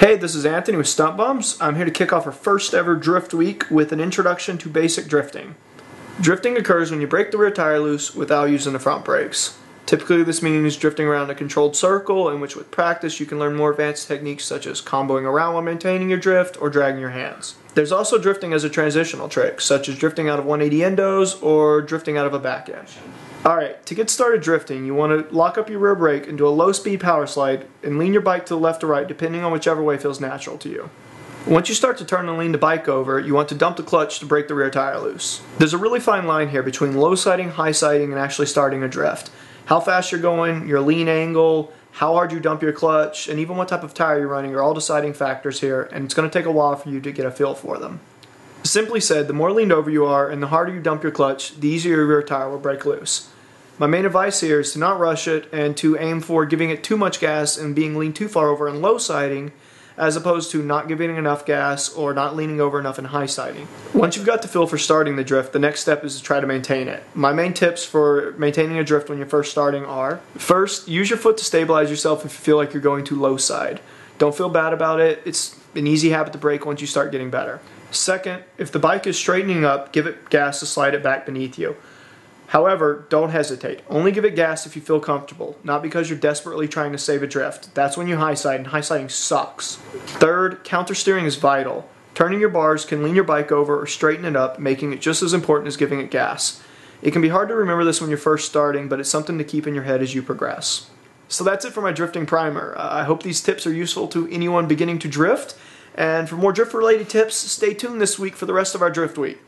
Hey, this is Anthony with StuntBums. I'm here to kick off our first ever drift week with an introduction to basic drifting. Drifting occurs when you break the rear tire loose without using the front brakes. Typically this means drifting around a controlled circle in which with practice you can learn more advanced techniques such as comboing around while maintaining your drift or dragging your hands. There's also drifting as a transitional trick, such as drifting out of 180 endos or drifting out of a back end. Alright, to get started drifting, you want to lock up your rear brake and do a low-speed power slide and lean your bike to the left or right depending on whichever way feels natural to you. Once you start to turn and lean the bike over, you want to dump the clutch to break the rear tire loose. There's a really fine line here between low siding, high siding, and actually starting a drift. How fast you're going, your lean angle, how hard you dump your clutch, and even what type of tire you're running are all deciding factors here, and it's going to take a while for you to get a feel for them. Simply said, the more leaned over you are and the harder you dump your clutch, the easier your rear tire will break loose. My main advice here is to not rush it and to aim for giving it too much gas and being leaned too far over in low siding as opposed to not giving enough gas or not leaning over enough in high siding. Once you've got the feel for starting the drift, the next step is to try to maintain it. My main tips for maintaining a drift when you're first starting are: first, use your foot to stabilize yourself if you feel like you're going too low side. Don't feel bad about it. It's an easy habit to break once you start getting better. Second, if the bike is straightening up, give it gas to slide it back beneath you. However, don't hesitate. Only give it gas if you feel comfortable, not because you're desperately trying to save a drift. That's when you high side, and high siding sucks. Third, counter steering is vital. Turning your bars can lean your bike over or straighten it up, making it just as important as giving it gas. It can be hard to remember this when you're first starting, but it's something to keep in your head as you progress. So that's it for my drifting primer. I hope these tips are useful to anyone beginning to drift, and for more drift-related tips, stay tuned this week for the rest of our drift week.